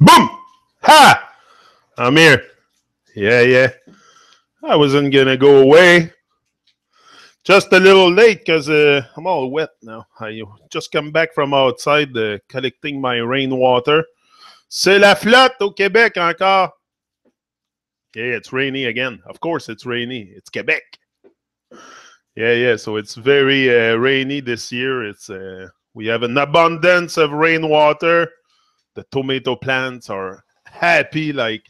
Boom! Ha! I'm here. Yeah, yeah. I wasn't gonna go away. Just a little late because I'm all wet now. I just come back from outside collecting my rainwater. C'est la flotte au Québec encore. Yeah, it's rainy again. Of course, it's rainy. It's Quebec. Yeah, yeah. So it's very rainy this year. We have an abundance of rainwater. The tomato plants are happy, like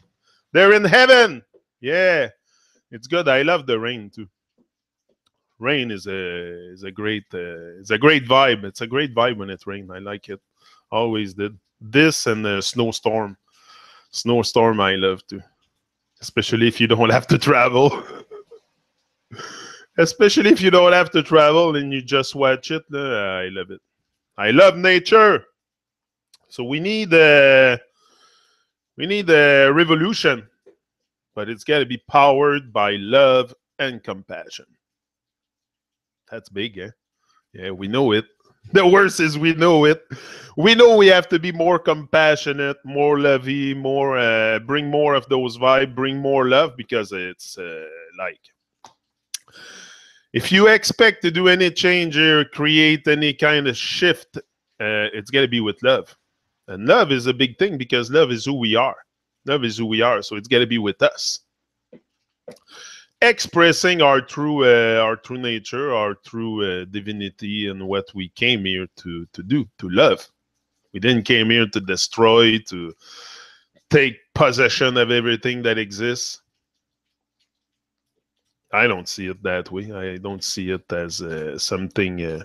they're in heaven. Yeah, it's good. I love the rain too. Rain is a great vibe. It's a great vibe when it rains. I like it. Always did. This and the snowstorm. Snowstorm I love too. Especially if you don't have to travel. Especially if you don't have to travel and you just watch it. I love it. I love nature. So we need a revolution, but it's got to be powered by love and compassion. That's big, eh? Yeah, we know it. The worst is we know it. We know we have to be more compassionate, more lovey, bring more of those vibes, bring more love, because it's like, if you expect to do any change or create any kind of shift, it's got to be with love. And love is a big thing because love is who we are. Love is who we are, so it's got to be with us. Expressing our true nature, our true divinity, and what we came here to do, to love. We didn't came here to destroy, to take possession of everything that exists. I don't see it that way. I don't see it as something.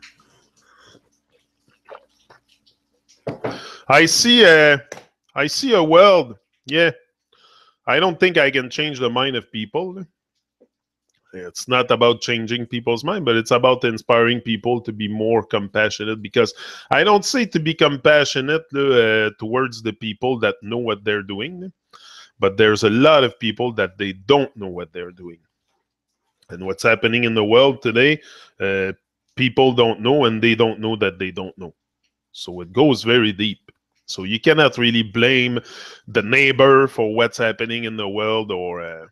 I see a world. Yeah, I don't think I can change the mind of people. It's not about changing people's mind, but it's about inspiring people to be more compassionate, because I don't say to be compassionate towards the people that know what they're doing, but there's a lot of people that they don't know what they're doing. And what's happening in the world today, people don't know, and they don't know that they don't know. So it goes very deep. So you cannot really blame the neighbor for what's happening in the world, or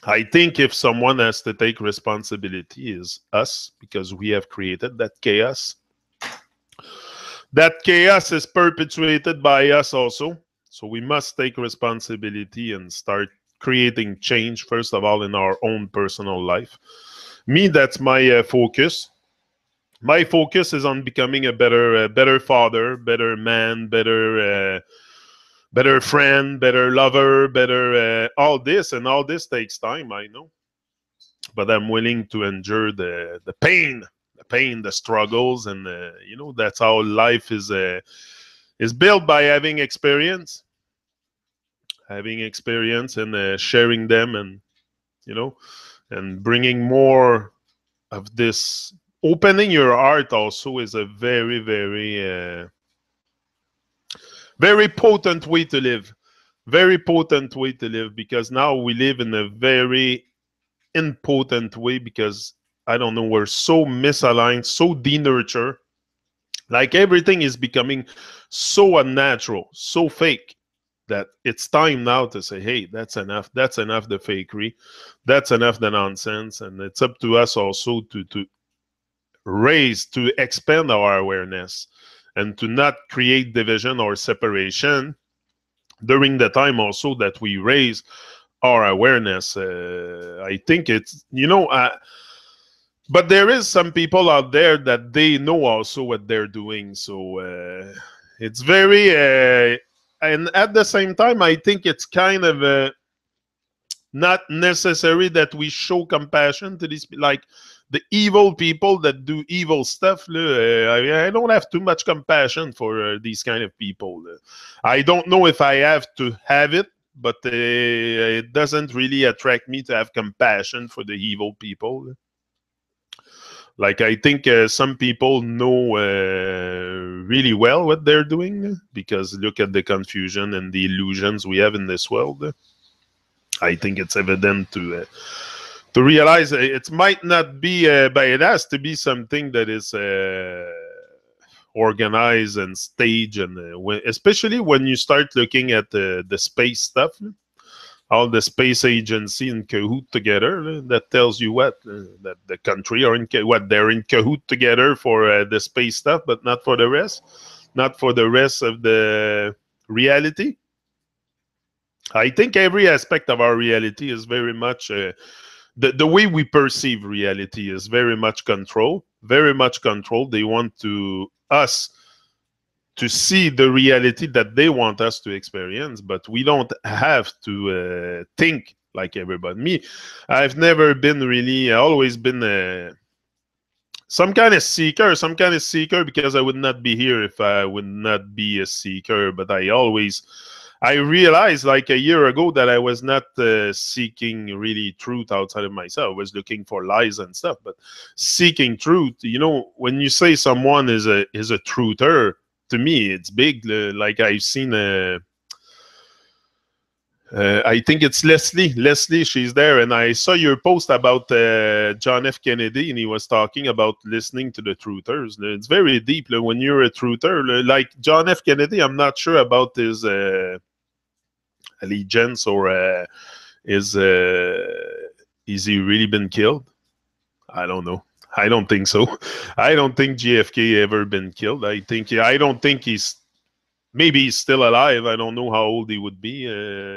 I think if someone has to take responsibility, is us, because we have created that chaos. That chaos is perpetuated by us also. So we must take responsibility and start creating change, first of all, in our own personal life. Me, that's my focus. My focus is on becoming a better father, better man, better friend, better lover, better all this. And all this takes time, I know. But I'm willing to endure the pain, the struggles, and that's how life is built, by having experience, and sharing them, and and bringing more of this. Opening your heart also is a very, very potent way to live. Very potent way to live, because now we live in a very impotent way, because I don't know, we're so misaligned, so denurtured. Like everything is becoming so unnatural, so fake, that it's time now to say, hey, that's enough. That's enough the fakery. That's enough the nonsense. And it's up to us also to expand our awareness, and to not create division or separation during the time also that we raise our awareness. I think it's, but there is some people out there that they know also what they're doing. So it's very, and at the same time, I think it's kind of not necessary that we show compassion to these, like the evil people that do evil stuff. I don't have too much compassion for these kind of people. I don't know if I have to have it, but it doesn't really attract me to have compassion for the evil people. Like, I think some people know really well what they're doing, because look at the confusion and the illusions we have in this world. I think it's evident to realize it might not be, but it has to be something that is organize and stage, and especially when you start looking at the space stuff, all the space agency in cahoot together. That tells you what that the country are in what they're in cahoot together for the space stuff, but not for the rest, not for the rest of the reality. I think every aspect of our reality is very much the way we perceive reality is very much control, very much control. They want to us to see the reality that they want us to experience, but we don't have to think like everybody. Me, I've never been really, always been some kind of seeker, because I would not be here if I would not be a seeker. But I realized like a year ago that I was not seeking really truth outside of myself. I was looking for lies and stuff, but seeking truth, when you say someone is a truther, to me, it's big. Like I've seen I think it's Leslie. Leslie, she's there. And I saw your post about John F. Kennedy, and he was talking about listening to the truthers. It's very deep. When you're a truther, like John F. Kennedy, I'm not sure about his allegiance or is he really been killed? I don't know. I don't think so. I don't think JFK ever been killed. I don't think maybe he's still alive. I don't know how old he would be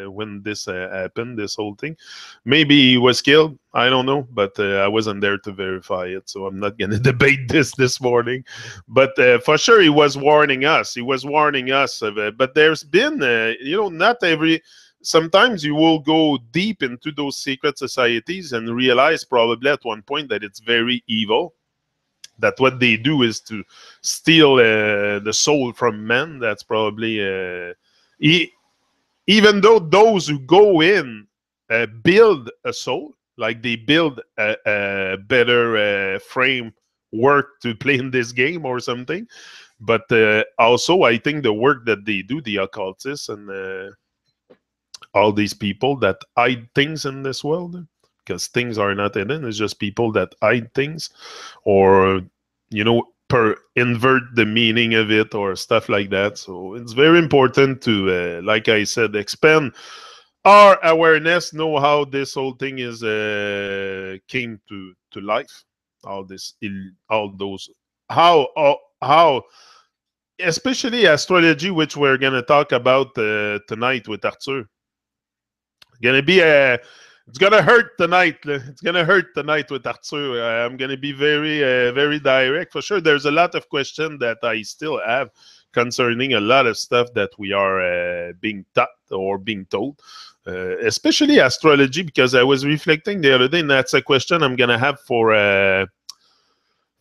when this happened, this whole thing. Maybe he was killed. I don't know, but I wasn't there to verify it, so I'm not going to debate this morning. But for sure, he was warning us. He was warning us. But there's been, not every... Sometimes you will go deep into those secret societies and realize probably at one point that it's very evil, that what they do is to steal the soul from men. That's probably even though those who go in build a soul, like they build a better framework to play in this game or something. But also I think the work that they do, the occultists and all these people that hide things in this world, because things are not hidden. It's just people that hide things, or invert the meaning of it or stuff like that. So it's very important to, like I said, expand our awareness, know how this whole thing is came to life. All those how especially astrology, which we're gonna talk about tonight with Arthur. It's gonna hurt tonight. It's gonna hurt tonight with Arthur. I'm gonna be very, very direct. For sure, there's a lot of questions that I still have concerning a lot of stuff that we are being taught or being told, especially astrology. Because I was reflecting the other day, and that's a question I'm gonna have for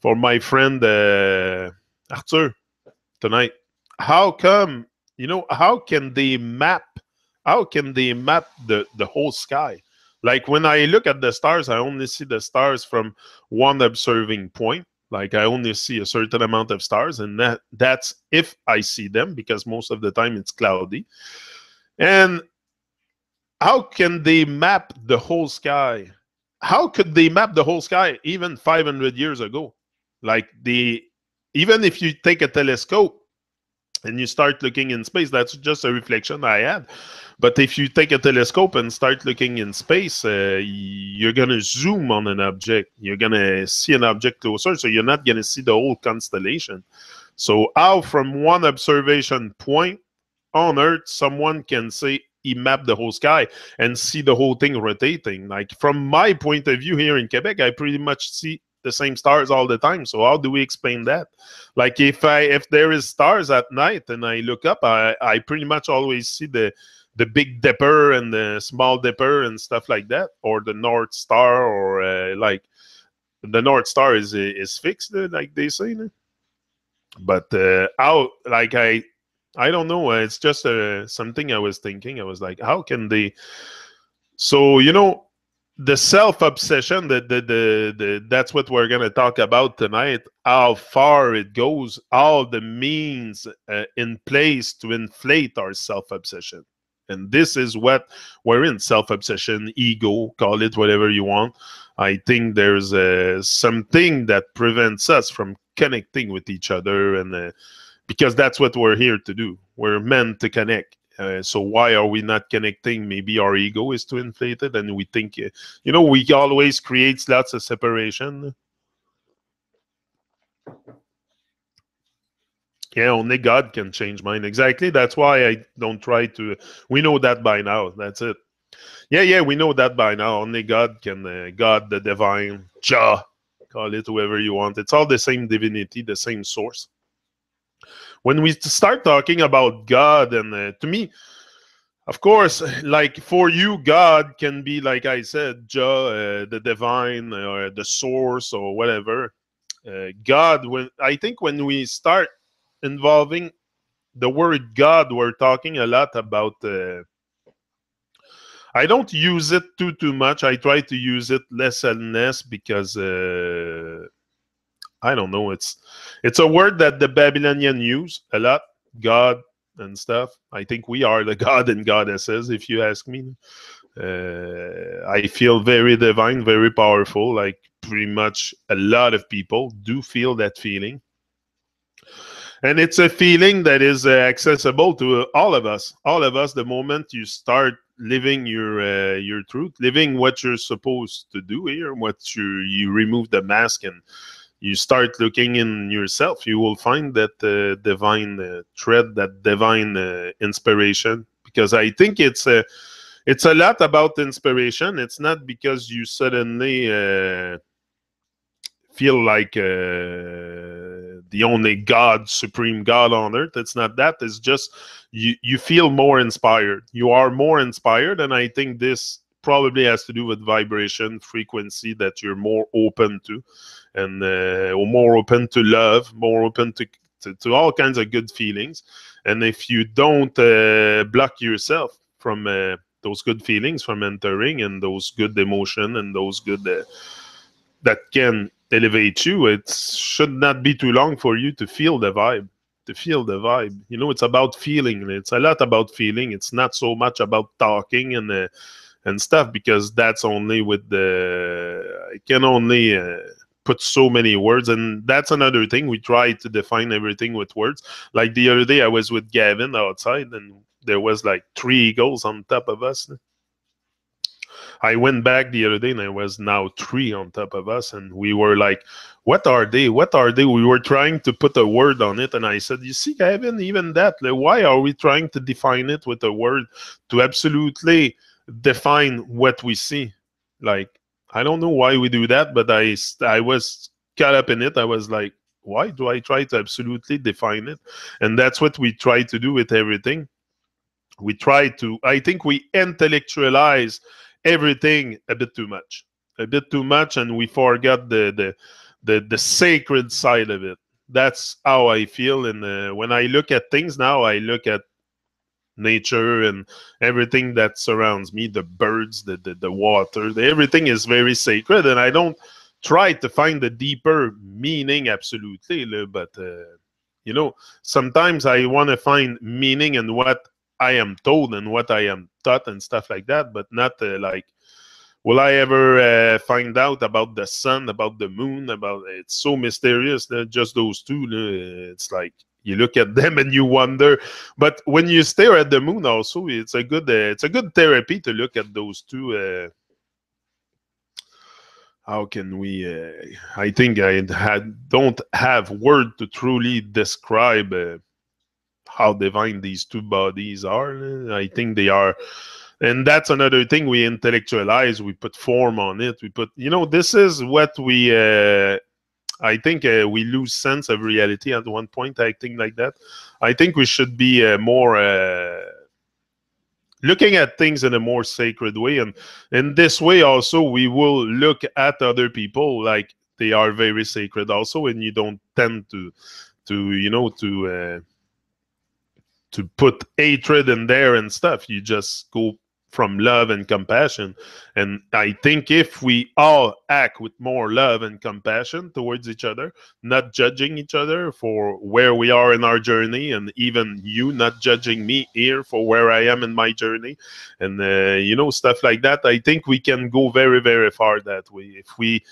my friend Arthur tonight. How come? How can they map? How can they map the whole sky? Like when I look at the stars, I only see the stars from one observing point. Like I only see a certain amount of stars, and that's if I see them, because most of the time it's cloudy. And how can they map the whole sky? How could they map the whole sky even 500 years ago? Like even if you take a telescope and you start looking in space, that's just a reflection I had. But if you take a telescope and start looking in space, you're going to zoom on an object. You're going to see an object closer, so you're not going to see the whole constellation. So how from one observation point on Earth, someone can say he mapped the whole sky and see the whole thing rotating? Like from my point of view here in Quebec, I pretty much see the same stars all the time. So how do we explain that? Like if there is stars at night and I look up, I pretty much always see the Big Dipper and the Small Dipper and stuff like that, or the North Star, or like the North Star is fixed, like they say. But how? Like I don't know. It's just something I was thinking. I was like, how can they? So the self-obsession, that's what we're going to talk about tonight, how far it goes, all the means in place to inflate our self-obsession. And this is what we're in, self-obsession, ego, call it whatever you want. I think there's something that prevents us from connecting with each other, and because that's what we're here to do. We're meant to connect. So why are we not connecting? Maybe our ego is too inflated, and we think, we always create lots of separation. Yeah, only God can change mind. Exactly. That's why I don't try to. We know that by now. That's it. Yeah, we know that by now. Only God can. God, the divine, Jah, call it whoever you want. It's all the same divinity, the same source. When we start talking about God, and to me, of course, like for you, God can be, like I said, Jah, the divine, or the source, or whatever. God, when I think when we start involving the word God, we're talking a lot about. I don't use it too much. I try to use it less and less because I don't know. It's a word that the Babylonian use a lot. God and stuff. I think we are the God and goddesses, if you ask me. I feel very divine, very powerful. Like pretty much a lot of people do feel that feeling. And it's a feeling that is accessible to all of us. All of us, the moment you start living your truth, living what you're supposed to do here, what you remove the mask and you start looking in yourself, you will find that divine thread, that divine inspiration. Because I think it's a lot about inspiration. It's not because you suddenly feel like the only God, supreme God on earth. It's not that. It's just you feel more inspired. You are more inspired, and I think this probably has to do with vibration, frequency that you're more open to, and more open to love, more open to all kinds of good feelings. And if you don't block yourself from those good feelings from entering, and those good emotion, and those good that can elevate you, it should not be too long for you to feel the vibe. To feel the vibe, it's about feeling. It's a lot about feeling. It's not so much about talking and stuff, because that's only with I can only put so many words, and that's another thing. We try to define everything with words. Like the other day, I was with Gavin outside, and there was like 3 eagles on top of us. I went back the other day, and there was now 3 on top of us, and we were like, "What are they? What are they?" We were trying to put a word on it, and I said, "You see, Gavin, even that. Like, why are we trying to define it with a word to absolutely define what we see? Like, I don't know why we do that, but I was caught up in it. I was like, why do I try to absolutely define it? And that's what we try to do with everything. We try to, I think we intellectualize everything a bit too much, and we forgot the sacred side of it. That's how I feel. And when I look at things now, I look at nature and everything that surrounds me, the birds, the water, everything is very sacred, and I don't try to find the deeper meaning absolutely, but sometimes I want to find meaning in what I am told and what I am taught and stuff like that, but not like, will I ever find out about the sun, about the moon, about it's so mysterious that just those two. It's like you look at them and you wonder. But when you stare at the moon, also, it's a good therapy to look at those two. How can we? I think don't have word to truly describe how divine these two bodies are. I think they are. And that's another thing. We intellectualize, we put form on it, we put, this is what we I think we lose sense of reality at one point, acting like that. I think we should be more looking at things in a more sacred way, and in this way also we will look at other people like they are very sacred also, and you don't tend to put hatred in there and stuff. You just go from love and compassion. And I think if we all act with more love and compassion towards each other, not judging each other for where we are in our journey, and even you not judging me here for where I am in my journey, and stuff like that, I think we can go very, very far that way if we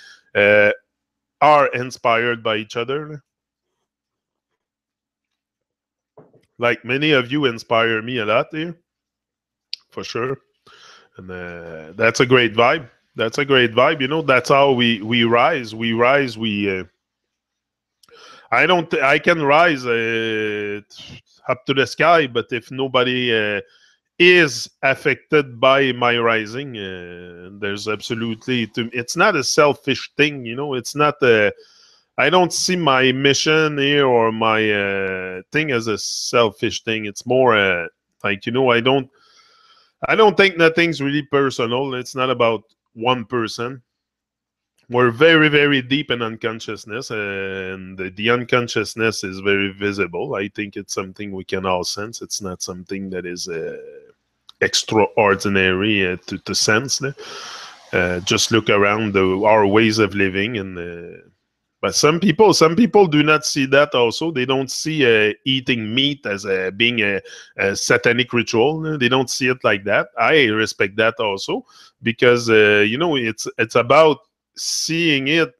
are inspired by each other. Like many of you inspire me a lot here, for sure. And that's a great vibe. That's a great vibe. You know, that's how we rise. We rise. I don't. I can rise up to the sky, but if nobody is affected by my rising, there's absolutely. It's not a selfish thing. You know, it's not a. I don't see my mission here or my thing as a selfish thing. It's more like, you know, I don't. I don't think nothing's really personal. It's not about one person. We're very, very deep in unconsciousness, and the unconsciousness is very visible. I think it's something we can all sense. It's not something that is extraordinary to sense. Just look around our ways of living, and but some people do not see that. Also, they don't see eating meat as being a satanic ritual. They don't see it like that. I respect that also, because you know, it's about seeing it.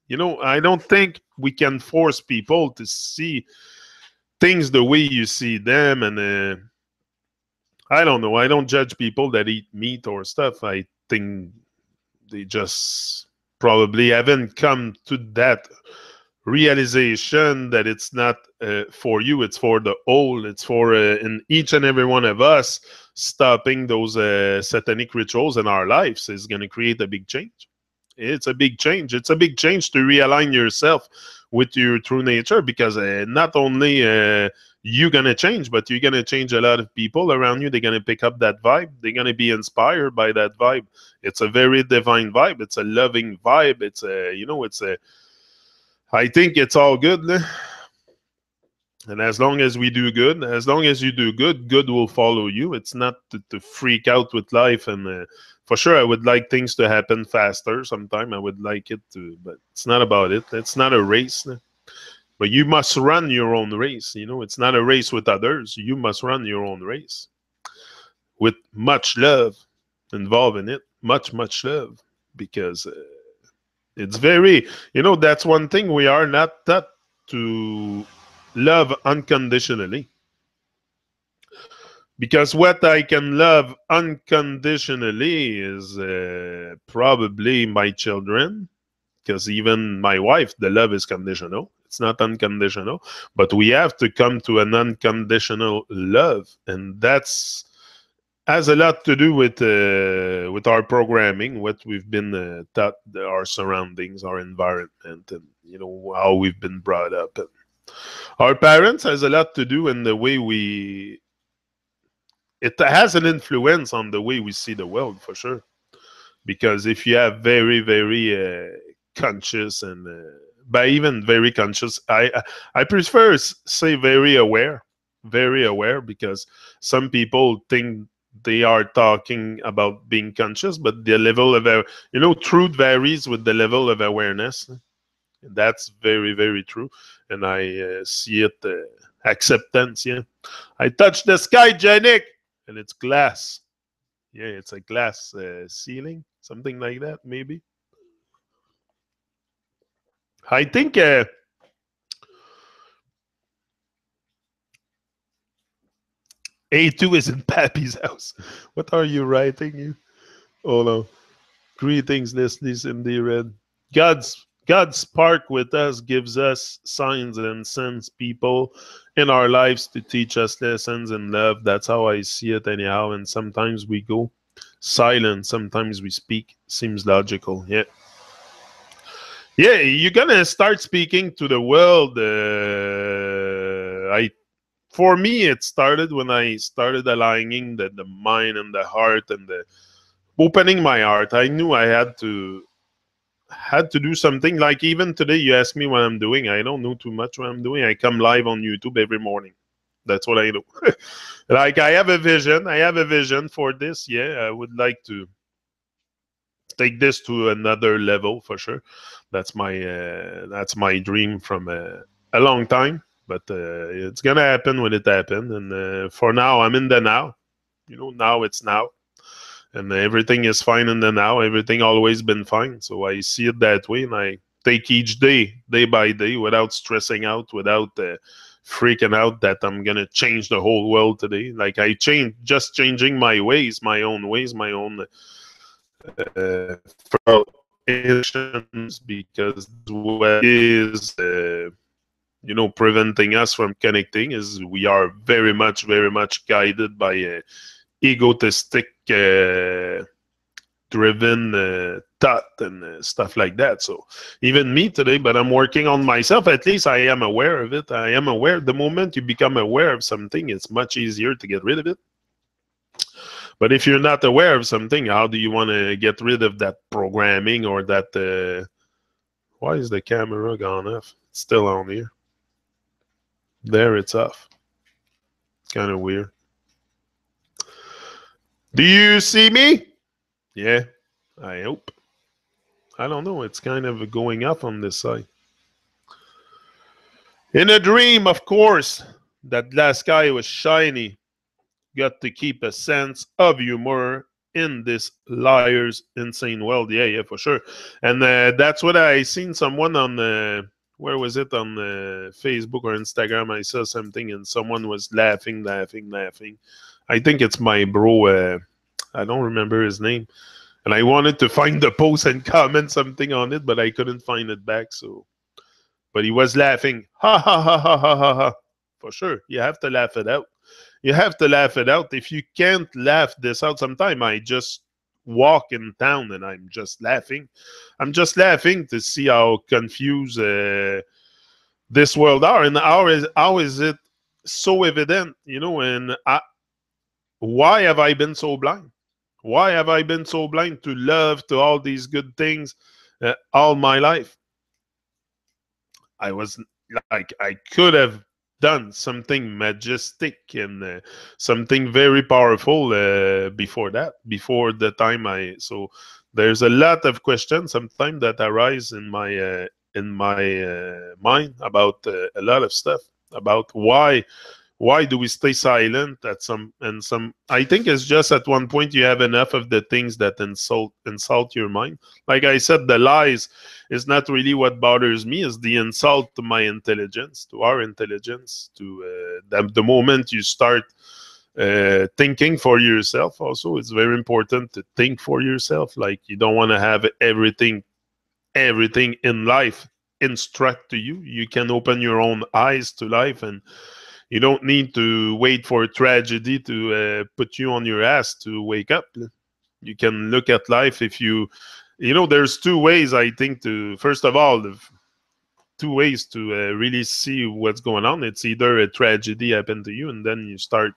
You know, I don't think we can force people to see things the way you see them. And I don't know. I don't judge people that eat meat or stuff. I think they just probably haven't come to that realization that it's not for you, it's for the whole. It's for in each and every one of us. Stopping those satanic rituals in our lives is going to create a big change. It's a big change. It's a big change to realign yourself with your true nature, because not only you're going to change, but you're going to change a lot of people around you. They're going to pick up that vibe. They're going to be inspired by that vibe. It's a very divine vibe. It's a loving vibe. It's a, you know, it's a, I think it's all good. And as long as we do good, as long as you do good, good will follow you. It's not to freak out with life. And for sure, I would like things to happen faster sometime. I would like it to, but it's not about it. It's not a race. But you must run your own race. You know, it's not a race with others. You must run your own race with much love involved in it. Much, much love. Because it's very, you know, that's one thing we are not taught to love unconditionally. Because what I can love unconditionally is probably my children. Because even my wife, the love is conditional. It's not unconditional. But we have to come to an unconditional love. And that's has a lot to do with our programming, what we've been taught, our surroundings, our environment, and you know how we've been brought up. And our parents has a lot to do in the way we. It has an influence on the way we see the world, for sure. Because if you have very, very conscious and by even very conscious, I prefer say very aware, because some people think they are talking about being conscious, but the level of you know, truth varies with the level of awareness. That's very, very true, and I see it acceptance. Yeah, I touched the sky, Janik, and it's glass. Yeah, it's a glass ceiling, something like that, maybe. I think A2 is in Pappy's house. What are you writing? You? Oh no. Greetings, listeners in the red. God's spark with us gives us signs and sends people in our lives to teach us lessons in love. That's how I see it anyhow. And sometimes we go silent, sometimes we speak. Seems logical. Yeah. Yeah, you're gonna start speaking to the world. I For me, it started when I started aligning the mind and the heart and the opening my heart. I knew I had to do something. Like even today, you ask me what I'm doing. I don't know too much what I'm doing. I come live on YouTube every morning. That's what I do. Like I have a vision. I have a vision for this. Yeah, I would like to take this to another level for sure. That's my dream from a long time. But it's gonna happen when it happens. And for now, I'm in the now. You know, now it's now, and everything is fine in the now. Everything always been fine. So I see it that way, and I take each day, day by day, without stressing out, without freaking out that I'm gonna change the whole world today. Like I just changing my ways, my own because what is preventing us from connecting is we are very much guided by egotistic driven thought and stuff like that. So even me today, but I'm working on myself. At least I am aware of it. I am aware. The moment you become aware of something, it's much easier to get rid of it. But if you're not aware of something, how do you want to get rid of that programming or that? Why is the camera gone off? It's still on here. There, it's off. It's kind of weird. Do you see me? Yeah, I hope. I don't know. It's kind of going up on this side. In a dream, of course, that glass sky was shiny. Got to keep a sense of humor in this liar's insane world. Yeah, for sure. And that's what I seen someone on where was it, on Facebook or Instagram? I saw something and someone was laughing. I think it's my bro. I don't remember his name. And I wanted to find the post and comment something on it, but I couldn't find it back. So, but he was laughing. Ha ha ha ha ha ha ha. For sure. You have to laugh it out. You have to laugh it out. If you can't laugh this out, sometime I just walk in town and I'm just laughing. I'm just laughing to see how confused this world are, and how is it so evident, and why have I been so blind? Why have I been so blind to love, to all these good things all my life? I was like, I could have done something majestic and something very powerful before the time so there's a lot of questions sometimes that arise in my mind about a lot of stuff, about why do we stay silent at some. I think it's just at one point you have enough of the things that insult your mind. Like I said, the lies is not really what bothers me. Is the insult to my intelligence, to our intelligence, to the moment you start thinking for yourself. Also, it's very important to think for yourself. Like, you don't want to have everything in life instruct to you. You can open your own eyes to life, and you don't need to wait for a tragedy to put you on your ass to wake up. You can look at life if there's two ways, I think, first of all, two ways to really see what's going on. It's either a tragedy happened to you, and then you start,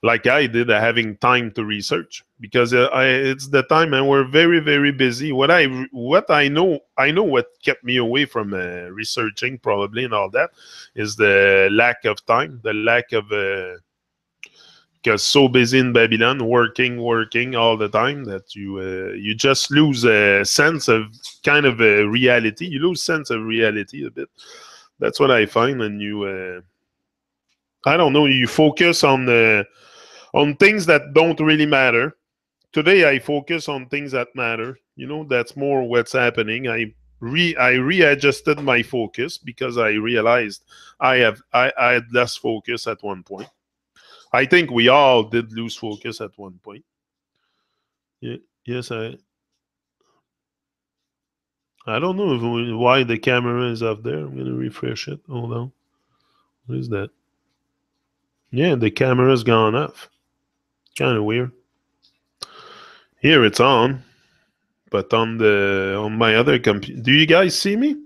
like I did, having time to research, because it's the time, and we're very, very busy. What I know what kept me away from researching, probably, and all that, is the lack of time, the lack of because so busy in Babylon, working all the time, that you just lose a sense of kind of a reality. You lose sense of reality a bit. That's what I find, and I don't know. You focus on things that don't really matter. Today, I focus on things that matter. That's more what's happening. I readjusted my focus because I realized I had less focus at one point. I think we all did lose focus at one point. Yeah, yes, I don't know why the camera is up there. I'm gonna refresh it. Hold on. What is that? Yeah, the camera's gone off. Kind of weird. Here it's on, but on my other computer. Do you guys see me?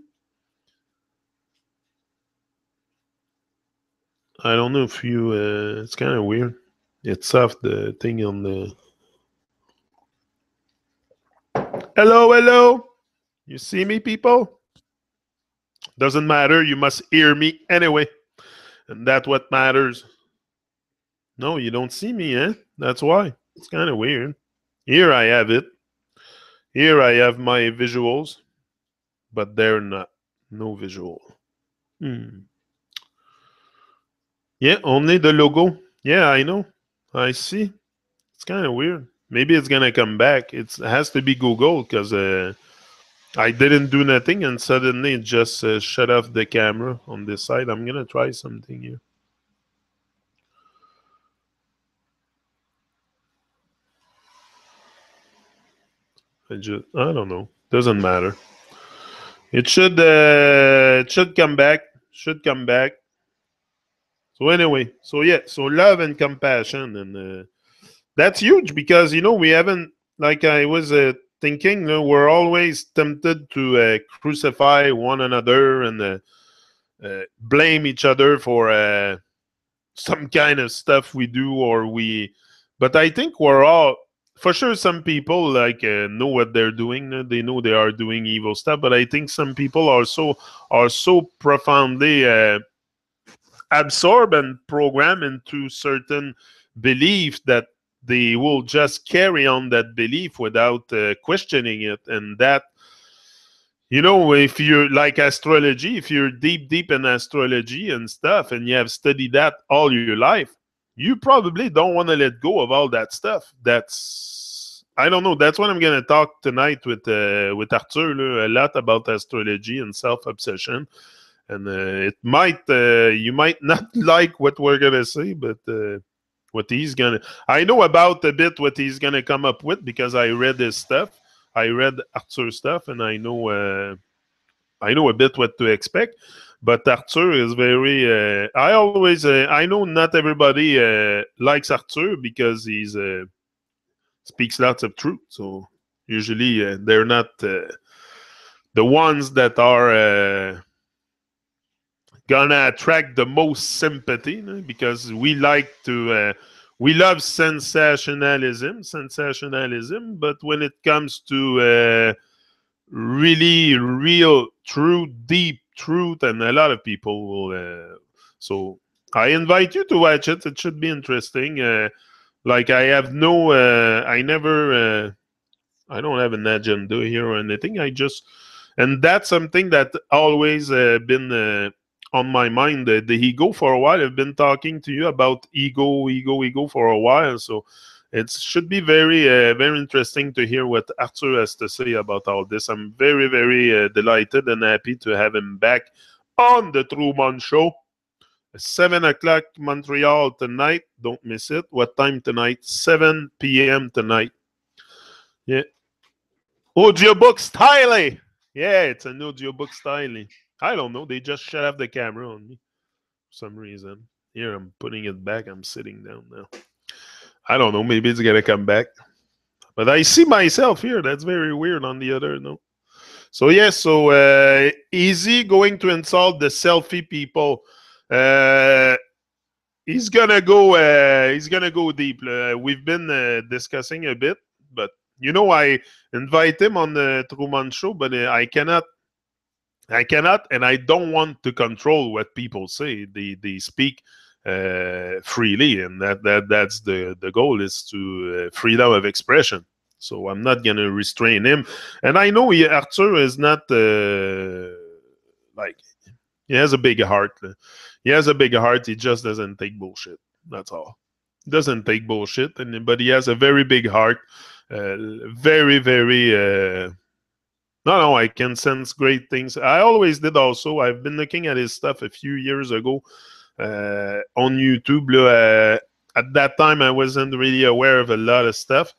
I don't know if you. It's kind of weird. It's off the thing on the. Hello. You see me, people? Doesn't matter. You must hear me anyway, and that's what matters. No, you don't see me, eh? That's why. It's kind of weird. Here I have it. Here I have my visuals, but they're not. No visual. Yeah, only the logo. Yeah, I know. I see. It's kind of weird. Maybe it's gonna come back. It has to be Google, because I didn't do nothing, and suddenly it just shut off the camera on this side. I'm gonna try something here. I don't know. Doesn't matter. It should come back. Should come back. So anyway, so yeah, so love and compassion, and that's huge because we haven't, like I was thinking, we're always tempted to crucify one another and blame each other for some kind of stuff we do or we. But I think we're all, for sure, some people like know what they're doing. They know they are doing evil stuff, but I think some people are so profoundly absorb and program into certain belief that they will just carry on that belief without questioning it. And that, if you're like astrology, if you're deep in astrology and stuff, and you have studied that all your life, you probably don't want to let go of all that stuff. I don't know. That's what I'm gonna talk tonight with Arthur a lot about astrology and self obsession, and it might you might not like what we're gonna say, but what he's gonna I know about a bit what he's gonna come up with because I read his stuff. I read Arthur's stuff, and I know a bit what to expect. But Arthur is very. I know not everybody likes Arthur because he's speaks lots of truth. So usually they're not the ones that are gonna attract the most sympathy, because we love sensationalism, but when it comes to really real true deep truth, and a lot of people will so I invite you to watch it. It should be interesting. Like I have no I never I don't have an agenda here or anything. And that's something that always been on my mind. The ego for a while. I've been talking to you about ego for a while. So it should be very interesting to hear what Arthur has to say about all this. I'm very delighted and happy to have him back on the Truman Show. 7 o'clock Montreal tonight. Don't miss it. What time tonight? 7 p.m. tonight. Yeah. Audiobook styling. Yeah, it's an audiobook styling. I don't know. They just shut off the camera on me for some reason. Here, I'm putting it back. I'm sitting down now. I don't know. Maybe it's going to come back. But I see myself here. That's very weird on the other note. So, yes. So, easy going to insult the selfie people. He's gonna go. He's gonna go deep. We've been discussing a bit, but I invite him on the Truman Show, but I cannot, and I don't want to control what people say. They speak freely, and that's the goal is to freedom of expression. So I'm not gonna restrain him, and I know Arthur is not like he has a big heart. He has a big heart. He just doesn't take bullshit. That's all. He doesn't take bullshit, but he has a very big heart. Very. No, I can sense great things. I always did also. I've been looking at his stuff a few years ago on YouTube. At that time, I wasn't really aware of a lot of stuff,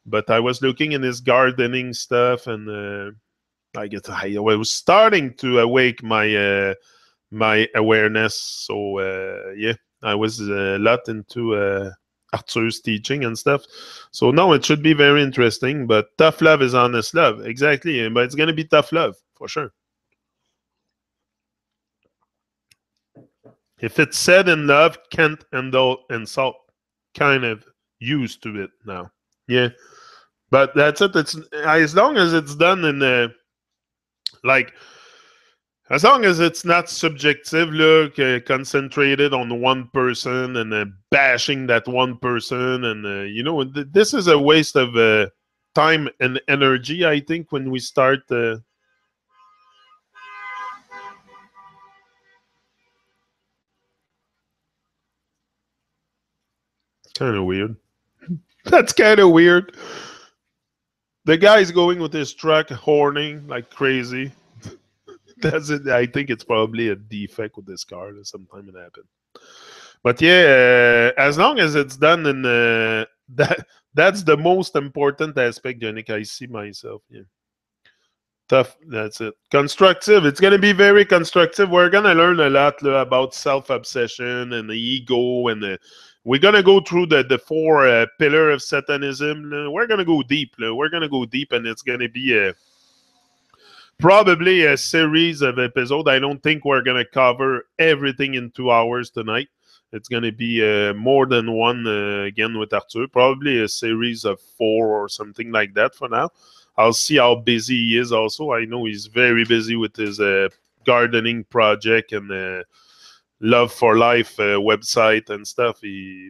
but I was looking in his gardening stuff, and I was starting to awake my awareness. So yeah, I was a lot into Arthur's teaching and stuff. So no, it should be very interesting. But tough love is honest love, exactly. But it's gonna be tough love for sure. If it's said in love, can't handle insult. Kind of used to it now. Yeah, but that's it. It's as long as it's done in like as long as it's not subjective, look, concentrated on one person and bashing that one person, and this is a waste of time and energy. I think when we start, kind of weird. That's kind of weird. The guy's going with his truck, horning like crazy. That's it. I think it's probably a defect with this car. Sometime it happened. But yeah, as long as it's done in that's the most important aspect, Yannick. I see myself. Yeah. Tough. That's it. Constructive. It's gonna be very constructive. We're gonna learn a lot about self-obsession and the ego, and we're gonna go through the four pillar of Satanism. We're gonna go deep. We're gonna go deep, and it's gonna be probably a series of episodes. I don't think we're gonna cover everything in 2 hours tonight. It's gonna be more than one again with Arthur. Probably a series of 4 or something like that for now. I'll see how busy he is. Also, I know he's very busy with his gardening project and Love for Life website and stuff.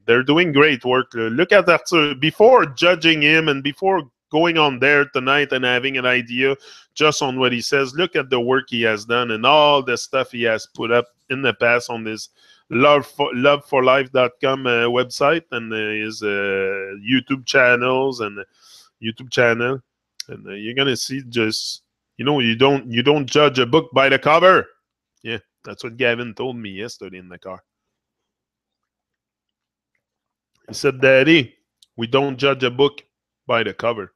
They're doing great work. Look at Arthur. Before judging him and before going on there tonight and having an idea just on what he says, look at the work he has done and all the stuff he has put up in the past on this loveforlife.com website and his YouTube channels and YouTube channel. And you're gonna see just you don't judge a book by the cover. Yeah, that's what Gavin told me yesterday in the car. He said, "Daddy, we don't judge a book by the cover."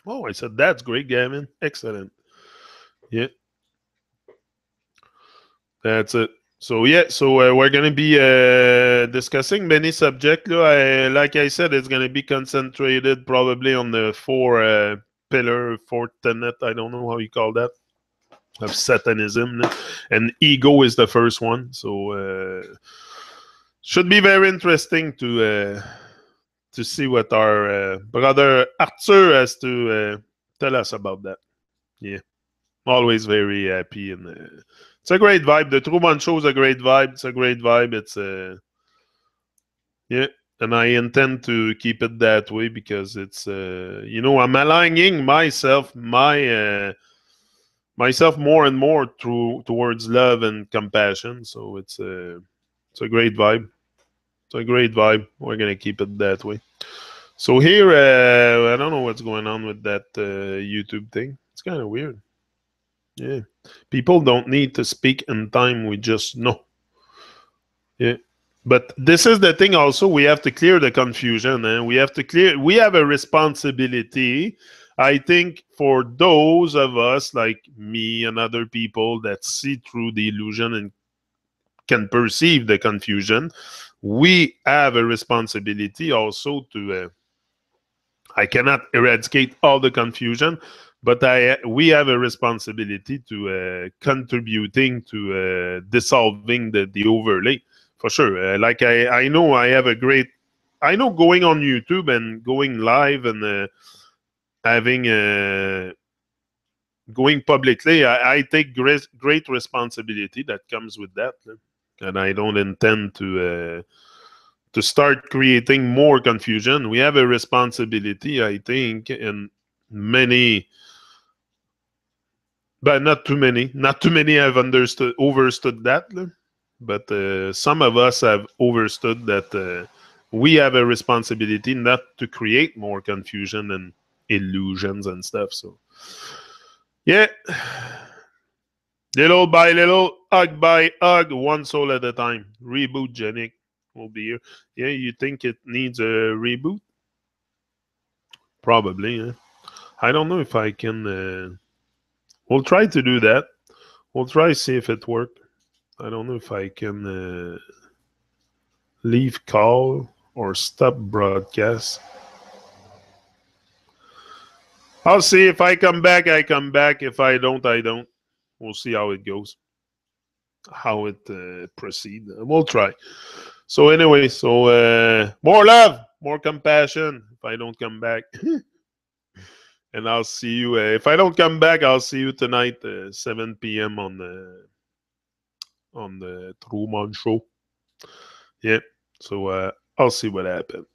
Oh, I said, "That's great, Gavin. Excellent." Yeah, that's it. So yeah, so we're gonna be discussing many subjects. Like I said, it's gonna be concentrated probably on the four tenet. I don't know how you call that of Satanism, and ego is the first one. So should be very interesting to see what our brother Arthur has to tell us about that. Yeah, always very happy and it's a great vibe. The Truman Show is a great vibe. It's a great vibe. It's yeah, and I intend to keep it that way because it's I'm aligning myself more and more towards love and compassion. So it's a great vibe. It's a great vibe. We're gonna keep it that way. So here, I don't know what's going on with that YouTube thing. It's kind of weird. Yeah, people don't need to speak in time. We just know. Yeah, but this is the thing. Also, we have to clear the confusion, and we have to clear. We have a responsibility. I think for those of us like me and other people that see through the illusion and can perceive the confusion, we have a responsibility also to. I cannot eradicate all the confusion, but we have a responsibility to contributing to dissolving the overlay for sure. Like I know I know going on YouTube and going live and having going publicly, I take great responsibility that comes with that, and I don't intend to start creating more confusion. We have a responsibility, I think, and many, but not too many. Not too many have overstood that, but some of us have overstood that we have a responsibility not to create more confusion and illusions and stuff. So, yeah, little by little, hug by hug, one soul at a time. Reboot, Genic will be here. Yeah, you think it needs a reboot? Probably. Yeah. I don't know if I can. We'll try to do that. We'll try to see if it worked. I don't know if I can leave call or stop broadcast. I'll see if I come back. I come back. If I don't, I don't. We'll see how it goes, how it proceeds. We'll try. So anyway, more love, more compassion. If I don't come back. And I'll see you. If I don't come back, I'll see you tonight, 7 p.m. on the Truman Show. Yeah. So I'll see what happens.